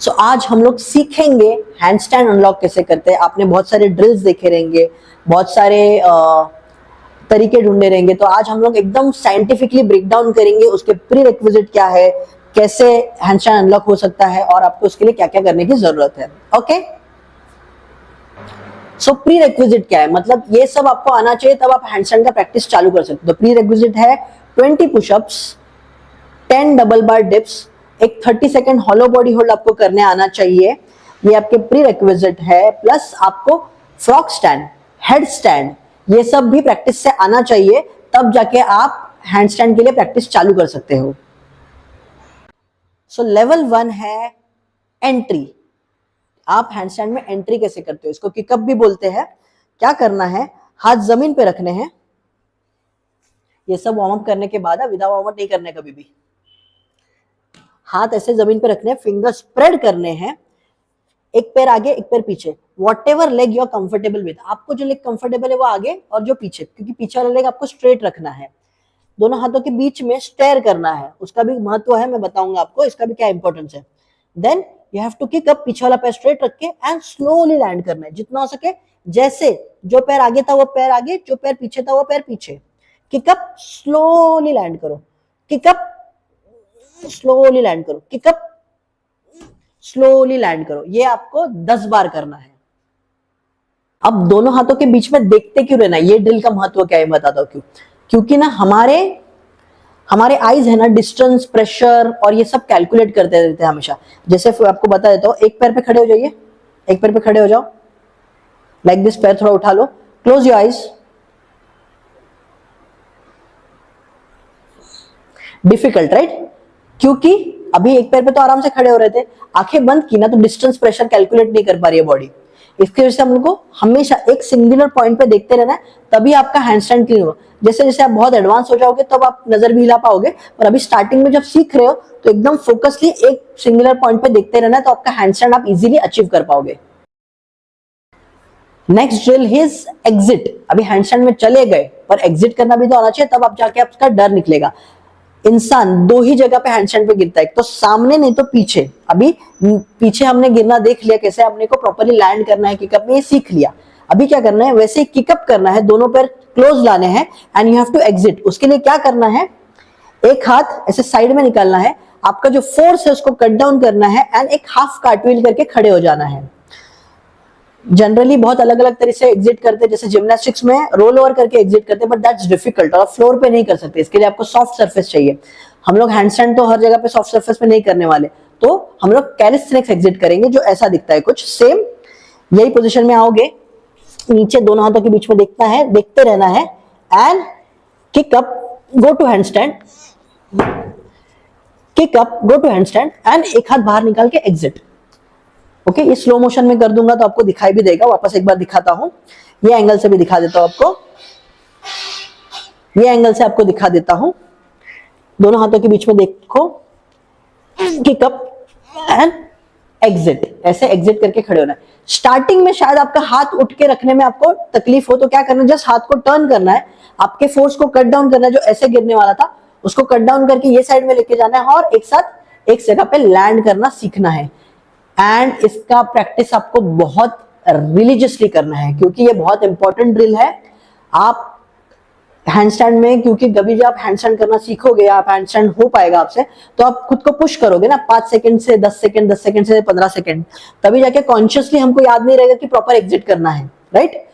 आज हम लोग सीखेंगे हैंडस्टैंड अनलॉक कैसे करते हैं। आपने बहुत सारे ड्रिल्स देखे रहेंगे, बहुत सारे तरीके ढूंढे रहेंगे, तो आज हम लोग एकदम साइंटिफिकली ब्रेक डाउन करेंगे उसके प्री रिक्विजिट क्या है, कैसे हैंडस्टैंड अनलॉक हो सकता है और आपको उसके लिए क्या क्या करने की जरूरत है। ओके, सो प्री रिक्विजिट क्या है, मतलब ये सब आपको आना चाहिए तब आप हैंडस्टैंड का प्रैक्टिस चालू कर सकते हो। तो प्री रिक्विजिट है 20 पुशअप्स, 10 डबल बार डिप्स, एक 30 सेकेंड हॉलो बॉडी होल्ड आपको करने आना चाहिए, ये आपके प्री रिक्विजिट है। प्लस आपको फ्रॉग स्टैंड, हेड स्टैंड, ये सब भी प्रैक्टिस से आना चाहिए, तब जाके आप हैंडस्टैंड के लिए प्रैक्टिस चालू कर सकते हो। सो लेवल 1 है एंट्री। आप हैंडस्टैंड में एंट्री कैसे करते हो, इसको किकअप भी बोलते हैं। क्या करना है, हाथ जमीन पे रखने हैं। ये सब वार्म अप करने के बाद, विदाउट वार्म अप नहीं करने कभी भी। हाथ ऐसे जमीन पे रखने हैं, फिंगर स्प्रेड करने हैं, एक पैर आगे एक पैर पीछे, whatever leg you are comfortable with. आपको जो लेग कंफर्टेबल है वो आगे और जो पीछे, क्योंकि पीछे वाला लेग आपको स्ट्रेट रखना है। दोनों हाथों के बीच में स्टेयर करना है, उसका भी महत्व है, मैं बताऊंगा आपको इसका भी क्या इंपॉर्टेंस है। Then you have to kick up, पीछे वाला पैर स्ट्रेट रख के एंड स्लोली लैंड करना है जितना हो सके। जैसे जो पैर आगे था वो पैर आगे, जो पैर पीछे था वो पैर पीछे। किक अप, स्लोली लैंड करो, किक अप, स्लोली लैंड करो, किक अप, स्लोली लैंड करो। ये आपको 10 बार करना है। अब दोनों हाथों के बीच में देखते क्यों रहना, ये ड्रिल का महत्व क्या है बताता हूं। क्यों, क्योंकि ना हमारे आईज है ना डिस्टेंस, प्रेशर और ये सब कैलकुलेट करते रहते हैं हमेशा। जैसे आपको बता देता हूं, एक पैर पे खड़े हो जाइए, एक पैर पे खड़े हो जाओ, लाइक दिस, पैर थोड़ा उठा लो, close your eyes. Difficult right, क्योंकि अभी एक पैर पे तो आराम से खड़े हो रहे थे, आंखें बंद की ना तो डिस्टेंस, प्रेशर कैलकुलेट नहीं कर पा रही है बॉडी। इसकी वजह से हम लोग को हमेशा एक सिंगुलर पॉइंट पे देखते रहना है, तभी आपका हैंडस्टैंड क्लीन होगा। जैसे जैसे आप बहुत एडवांस हो जाओगे तब आप नजर भी हिला पाओगे, पर अभी स्टार्टिंग में जब सीख रहे हो तो एकदम फोकसली एक सिंगुलर पॉइंट पे देखते रहना है, तो आपका हैंडस्टैंड आप इजीली अचीव कर पाओगे। Next drill is exit. अभी हैंडस्टैंड में चले गए पर एग्जिट करना भी तो आना चाहिए, तब आप जाके आपका डर निकलेगा। इंसान दो ही जगह पे हैंडस्टैंड पे गिरता है, एक तो सामने नहीं तो पीछे। अभी पीछे हमने गिरना देख लिया, कैसे अपने को प्रॉपर्ली लैंड करना है, किकअप में ये सीख लिया। अभी क्या करना है, वैसे किकअप करना है, दोनों पैर क्लोज लाने हैं and you have to exit. उसके लिए क्या करना है, एक हाथ ऐसे साइड में निकालना है, आपका जो फोर्स है उसको कट डाउन करना है एंड एक हाफ कार्टव्हील करके खड़े हो जाना है। जनरली बहुत अलग अलग तरीके से एग्जिट करते हैं, जैसे जिम्नास्टिक्स में रोल ओवर करके एग्जिट करते हैं, बट दैट्स डिफिकल्ट और फ्लोर पे नहीं कर सकते। इसके लिए आपको सॉफ्ट सरफेस चाहिए। हम लोग हैंडस्टैंड तो हर जगह पे सॉफ्ट सरफेस पे नहीं करने वाले, तो हम लोग कैलिस्थेनिक्स एग्जिट करेंगे, जो ऐसा दिखता है कुछ सेम। यही पोजीशन में आओगे, नीचे दोनों हाथों के बीच में देखते रहना है and kick up, go to handstand, kick up, go to handstand and एक हाथ बाहर निकाल के एग्जिट। ओके, ये स्लो मोशन में कर दूंगा तो आपको दिखाई भी देगा। वापस एक बार दिखाता हूं, ये एंगल से भी दिखा देता हूं आपको, ये एंगल से आपको दिखा देता हूं। दोनों हाथों के बीच में देखो, किक अप एंड एग्जिट, ऐसे एग्जिट करके खड़े होना है। स्टार्टिंग में शायद आपका हाथ उठ के रखने में आपको तकलीफ हो, तो क्या करना है, जस्ट हाथ को टर्न करना है, आपके फोर्स को कट डाउन करना है। जो ऐसे गिरने वाला था उसको कट डाउन करके ये साइड में लेके जाना है और एक साथ एक जगह पे लैंड करना सीखना है। एंड इसका प्रैक्टिस आपको बहुत रिलीजियसली करना है, क्योंकि ये बहुत इंपॉर्टेंट ड्रिल है। आप हैंडस्टैंड में, क्योंकि कभी जब आप हैंडस्टैंड करना सीखोगे, आप हैंडस्टैंड हो पाएगा आपसे, तो आप खुद को पुश करोगे ना 5 सेकंड से 10 सेकंड, 10 सेकंड से 15 सेकंड, तभी जाके कॉन्शियसली हमको याद नहीं रहेगा कि प्रॉपर एग्जिट करना है, राइट।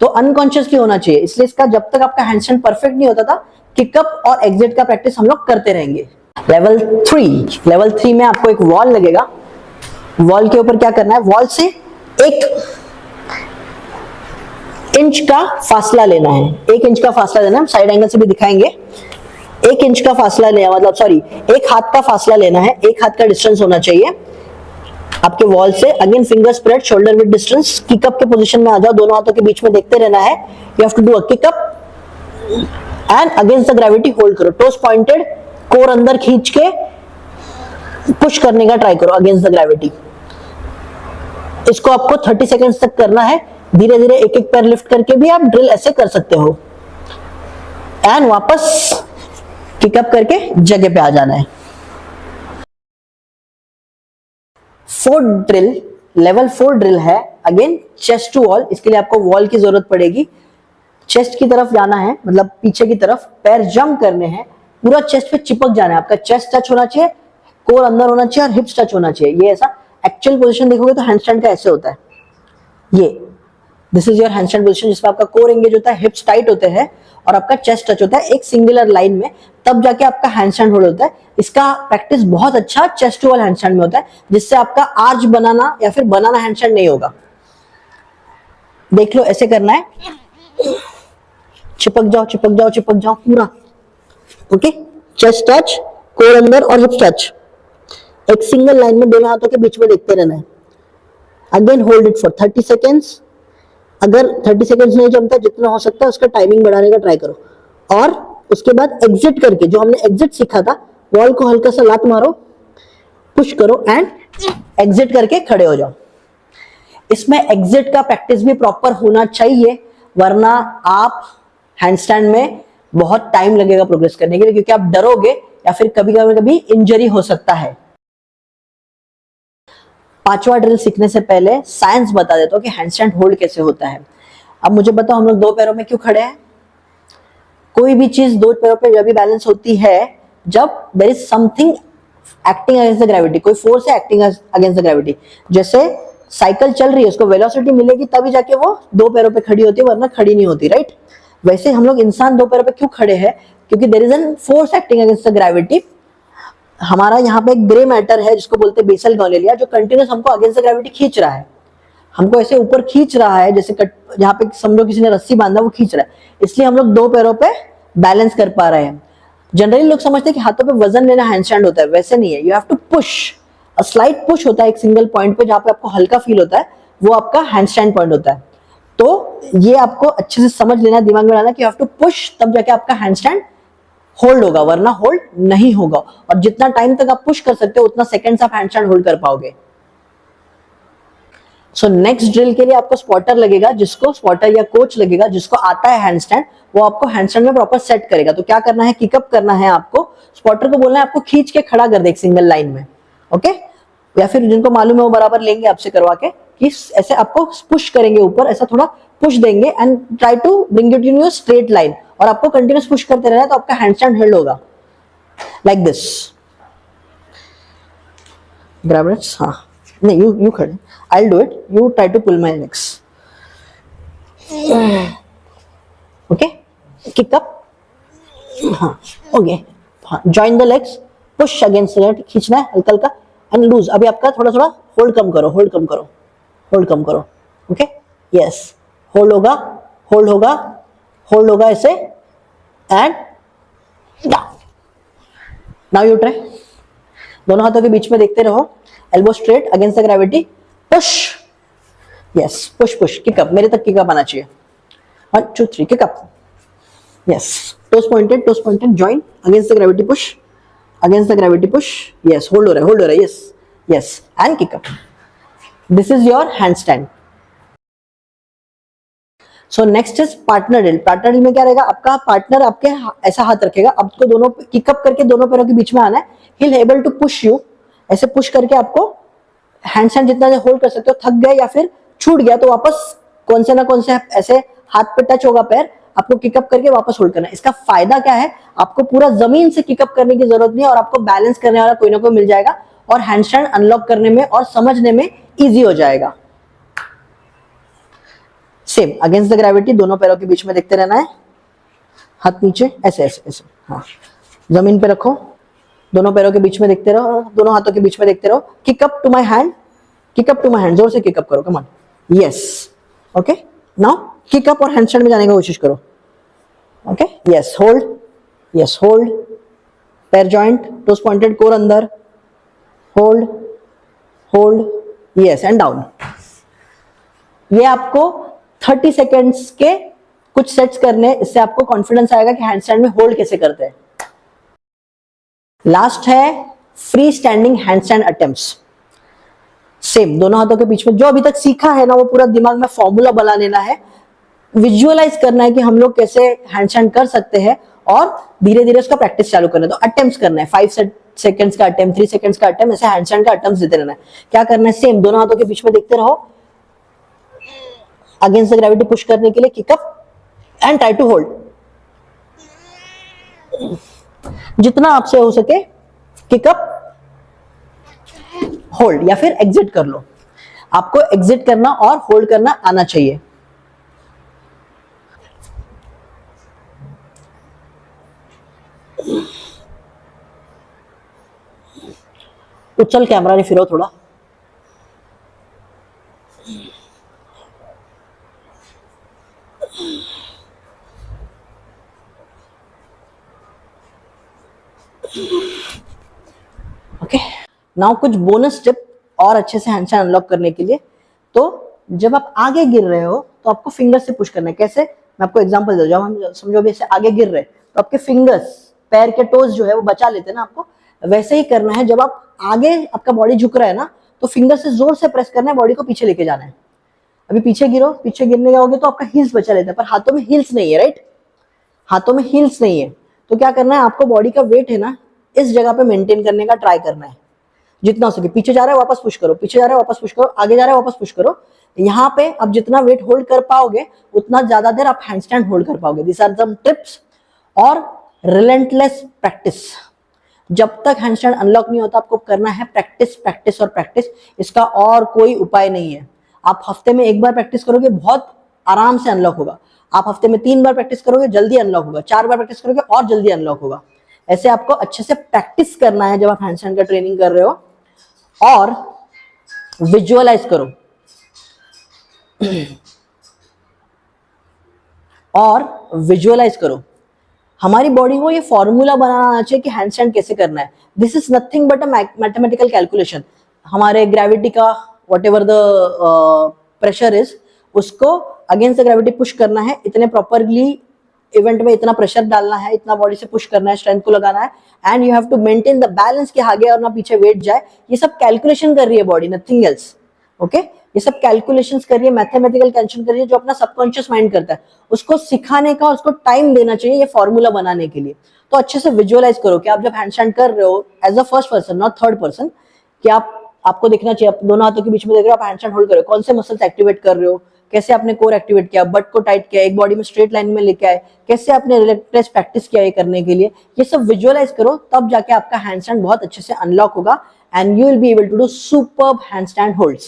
तो अनकॉन्शियसली होना चाहिए। इसलिए इसका जब तक आपका हैंडस्टैंड परफेक्ट नहीं होता था, किकअप और एग्जिट का प्रैक्टिस हम लोग करते रहेंगे। लेवल 3 में आपको एक वॉल लगेगा। वॉल के ऊपर क्या करना है, वॉल से 1 इंच का फासला लेना है। 1 इंच का फासला लेना है, साइड एंगल से भी दिखाएंगे। 1 इंच का फासला लेना, मतलब सॉरी 1 हाथ का फासला लेना है, 1 हाथ का डिस्टेंस होना चाहिए आपके वॉल से। Again finger spread, shoulder width distance, kick up के पोजीशन में आ जाओ, दोनों हाथों के बीच में देखते रहना है। You have to do a kick up and against the gravity hold करो, टोस पॉइंटेड, कोर अंदर खींच के पुश करने का ट्राई करो अगेंस्ट द ग्रेविटी। इसको आपको 30 सेकंड्स तक करना है। धीरे धीरे एक एक पैर लिफ्ट करके भी आप ड्रिल ऐसे कर सकते हो एंड वापस किकअप करके जगह पे आ जाना है। फोर्थ ड्रिल, लेवल 4 ड्रिल है, अगेन चेस्ट टू वॉल। इसके लिए आपको वॉल की जरूरत पड़ेगी, चेस्ट की तरफ जाना है, मतलब पीछे की तरफ, पैर जंप करने हैं, पूरा चेस्ट पे चिपक जाना है, आपका चेस्ट टच होना चाहिए, कोर अंदर होना चाहिए और हिप्स टच होना चाहिए। ये ऐसा एक्चुअल पोजीशन देखोगे तो हैंडस्टैंड का ऐसे होता है, ये this is your handstand position, जिसमें आपका कोर एंगेज होता है, हिप्स टाइट होते हैं और आपका चेस्ट टच होता है एक सिंगुलर लाइन में, तब जाके आपका हैंडस्टैंड होल्ड होता है। इसका प्रैक्टिस बहुत अच्छा चेस्ट टू वॉल हैंडस्टैंड में होता है, जिससे आपका आर्च बनाना या फिर बनाना हैंडस्टैंड नहीं होगा। देख लो, ऐसे करना है, चिपक जाओ चिपक जाओ चिपक जाओ पूरा, ओके। चेस्ट टच, कोर अंदर और हिप्स टच, एक सिंगल लाइन में दोनों हाथों के बीच में देखते रहना है। Again hold it for 30 seconds. अगर 30 सेकेंड्स नहीं जमता, जितना हो सकता है उसका टाइमिंग बढ़ाने का ट्राई करो। और उसके बाद एग्जिट करके, जो हमने एग्जिट सीखा था, वॉल को हल्का सा लात मारो, पुश करो एंड एग्जिट करके खड़े हो जाओ। इसमें एग्जिट का प्रैक्टिस भी प्रॉपर होना चाहिए, वरना आप हैंडस्टैंड में बहुत टाइम लगेगा प्रोग्रेस करने के लिए, क्योंकि आप डरोगे या फिर कभी इंजरी हो सकता है। पांचवा ड्रिल सीखने से पहले साइंस बता देता हूं कि हैंडस्टैंड होल्ड कैसे होता है। अब मुझे बताओ, हम लोग दो पैरों में क्यों खड़े हैं? कोई भी चीज दो पैरों पे जब भी बैलेंस होती है, जब there is something acting against the gravity, कोई फोर्स है एक्टिंग अगेंस्ट द ग्रेविटी। जैसे साइकिल चल रही है, उसको वेलोसिटी मिलेगी तभी जाके वो दो पैरों पे खड़ी होती है, वरना खड़ी नहीं होती, राइट। वैसे हम लोग इंसान दो पैरों पे क्यों खड़े हैं? क्योंकि there is an force acting against the gravity. हमारा यहाँ पे एक ग्रे मैटर है जिसको बोलते हैं बेसल गैंग्लिया, जो कंटिन्यूस हमको अगेंस्ट द ग्रेविटी खींच रहा है, हमको ऐसे ऊपर खींच रहा है, जैसे यहाँ पे समझो किसी ने रस्सी बांधा, वो खींच रहा है, इसलिए हम लोग दो पैरों पे बैलेंस कर पा रहे हैं। जनरली लोग समझते हैं कि हाथों पे वजन लेना हैंडस्टैंड होता है, वैसे नहीं है। You have to push, a slight push होता है एक सिंगल पॉइंट पे, जहां पे आपको हल्का फील होता है, वो आपका हैंडस्टैंड पॉइंट होता है। तो ये आपको अच्छे से समझ लेना, दिमाग में लाना कि यू हैव टू पुश, तब जाके आपका हैंडस्टैंड होल्ड होगा, वरना होल्ड नहीं होगा। और जितना टाइम तक आप पुश कर सकते हो, उतना सेकंड्स आप हैंडस्टैंड होल्ड कर पाओगे। सो नेक्स्ट ड्रिल के लिए आपको स्पॉटर लगेगा, जिसको स्पॉटर या कोच लगेगा, जिसको आता है हैंडस्टैंड, वो आपको हैंडस्टैंड में प्रॉपर सेट करेगा। तो क्या करना है, किकअप करना है आपको, स्पॉटर को बोलना है आपको खींच के खड़ा कर दे एक सिंगल लाइन में, ओके। या फिर जिनको मालूम है वो बराबर लेंगे आपसे करवा के, कि ऐसे आपको पुश करेंगे ऊपर, ऐसा थोड़ा पुश देंगे and try to bring it in your straight line, और आपको कंटिन्यूस पुश करते रहना है, तो आपका हैंडस्टैंड हेल्ड होगा लाइक दिस। ग्रैब इट, हाँ नहीं, यू खड़े, I'll do it, you try to pull my legs, okay, kick up, हाँ okay, हाँ join the legs, push against the, खींचना है हल्का हल्का and lose। अभी आपका थोड़ा थोड़ा होल्ड कम करो, होल्ड कम करो, होल्ड कम करो, ओके, यस, होल्ड होगा, होल्ड होगा, होल्ड होगा ऐसे and down. Now you try, दोनों हाथों के बीच में देखते रहो, elbow straight against the gravity, push, yes, push push, kick up, मेरे तक किक अप आना चाहिए, 1 2 3 kick up, yes, toes pointed, join against the gravity, push against the gravity, push, yes, hold हो रहा है, yes yes and kick up. This is your handstand. So next is partner drill. Partner drill में क्या रहेगा, आपका partner आपके ऐसा हाथ रखेगा, आपको दोनों किकअप करके दोनों पैरों के बीच में आना है, he will able to push you, ऐसे पुश करके आपको हैंडस्टैंड जितना होल्ड कर सकते हो, थक गए या फिर छूट गया तो वापस कौन से ना कौन से ऐसे हाथ पे टच होगा पैर, आपको किकअप करके वापस होल्ड करना है। इसका फायदा क्या है, आपको पूरा जमीन से किकअप करने की जरूरत नहीं है, और आपको बैलेंस करने वाला कोई ना कोई मिल जाएगा, और हैंडस्टैंड अनलॉक करने में और समझने में इजी हो जाएगा। सेम अगेंस्ट द ग्रेविटी, दोनों पैरों के बीच में देखते रहना है, हाथ नीचे ऐसे ऐसे ऐसे, हाँ, जमीन पे रखो, दोनों पैरों के बीच में देखते रहो, दोनों हाथों के बीच में देखते रहो, kick up to my hand, kick up to my hand, जोर से किक अप करो, come on, yes, okay. Now kick up और हैंडस्टैंड में जाने की कोशिश करो, okay, yes, hold, yes, hold, पैर जॉइंट, टोस पॉइंटेड, कोर अंदर, hold, hold, yes and down. ये आपको 30 सेकेंड्स के कुछ सेट्स करने, इससे आपको कॉन्फिडेंस आएगा कि हैंडस्टैंड में होल्ड कैसे करते हैं। लास्ट है free standing handstand attempts. Same दोनों हाथों के बीच में, जो अभी तक सीखा है ना, वो पूरा दिमाग में फॉर्मूला बना लेना है, विजुअलाइज करना है कि हम लोग कैसे हैंडस्टैंड कर सकते हैं, और धीरे धीरे उसका प्रैक्टिस चालू करना है। तो अटेम्प्ट्स करना है, 5 सेट सेकंड्स का अटेम्प्ट, 3 सेकंड्स का अटेम्प्ट, ऐसे हैंडस्टैंड का अटेम्प्ट देते रहना है। क्या करना है, सेम दोनों हाथों के बीच में देखते रहो, अगेंस्ट द ग्रेविटी पुश करने के लिए kick up and try to hold, जितना आपसे हो सके किक अप होल्ड, या फिर एग्जिट कर लो। आपको एग्जिट करना और होल्ड करना आना चाहिए। उछल कैमरा ने फिरो थोड़ा। ओके, नाउ कुछ बोनस टिप और अच्छे से हैंडस्टैंड अनलॉक करने के लिए। तो जब आप आगे गिर रहे हो तो आपको फिंगर से पुश करना है। कैसे, मैं आपको एग्जांपल दे, जब हम समझो अभी ऐसे आगे गिर रहे हैं तो आपके फिंगर्स, पैर के टोज जो है वो बचा लेते हैं ना, आपको वैसे ही करना है। जब आप आगे, आपका बॉडी झुक रहा है ना, तो फिंगर से जोर से प्रेस करना है, बॉडी को पीछे लेके जाना है। अभी पीछे गिरो, पीछे गिरने जाओगे तो आपका हील्स बचा लेता है, पर हाथों में हील्स नहीं है, राइट, हाथों में हील्स नहीं है। तो क्या करना है, आपको बॉडी का वेट है ना इस जगह पे मेंटेन करने का ट्राई करना है जितना हो सके। पीछे जा रहा है वापस पुश करो, पीछे जा रहा है वापस पुश करो, आगे जा रहा है वापस पुश करो। यहाँ पे आप जितना वेट होल्ड कर पाओगे उतना ज्यादा देर आप हैंडस्टैंड होल्ड कर पाओगे। दिस आर सम टिप्स और रिलेंटलेस प्रैक्टिस। जब तक हैंडस्टैंड अनलॉक नहीं होता आपको करना है प्रैक्टिस, प्रैक्टिस और प्रैक्टिस। इसका और कोई उपाय नहीं है। आप हफ्ते में 1 बार प्रैक्टिस करोगे, बहुत आराम से अनलॉक होगा। आप हफ्ते में 3 बार प्रैक्टिस करोगे, जल्दी अनलॉक होगा। 4 बार प्रैक्टिस करोगे और जल्दी अनलॉक होगा। ऐसे आपको अच्छे से प्रैक्टिस करना है जब आप हैंडस्टैंड का ट्रेनिंग कर रहे हो। और विजुअलाइज करो और विजुअलाइज करो। हमारी बॉडी को ये फॉर्मूला बनाना चाहिए कि हैंडस्टैंड कैसे करना है। This is nothing but a mathematical calculation. हमारे ग्रेविटी का what ever the pressure is, उसको अगेंस्ट द ग्रेविटी पुश करना है, इतने प्रॉपरली इवेंट में इतना प्रेशर डालना है, इतना बॉडी से पुश करना है, स्ट्रेंथ को लगाना है, and you have to maintain the balance कि आगे और ना पीछे वेट जाए। ये सब कैलकुलेशन कर रही है बॉडी, नथिंग एल्स। ओके, ये सब कैलकुलेशंस कर रही है, मैथमेटिकल कैलकुलेशन कर रही है, जो अपना सबकॉन्शियस माइंड करता है। उसको सिखाने का, उसको टाइम देना चाहिए ये फॉर्मूला बनाने के लिए। तो अच्छे से विजुअलाइज करो कि आप जब हैंडस्टैंड कर रहे हो as a first person, not third person, कि आपको दिखना चाहिए, आप दोनों हाथों के बीच में देख रहे हो, आप हैंडस्टैंड होल्ड कर रहे हो, कौन से मसल्स एक्टिवेट कर रहे हो, कैसे आपने कोर एक्टिवेट किया, बट को टाइट किया, एक बॉडी में स्ट्रेट लाइन में लेके आए, कैसे आपने रिलैक्स प्रैक्टिस किया ये करने के लिए। ये सब विजुअलाइज करो, तब जाके आपका हैंडस्टैंड बहुत अच्छे से अनलॉक होगा and you will be able to do superb handstand holds.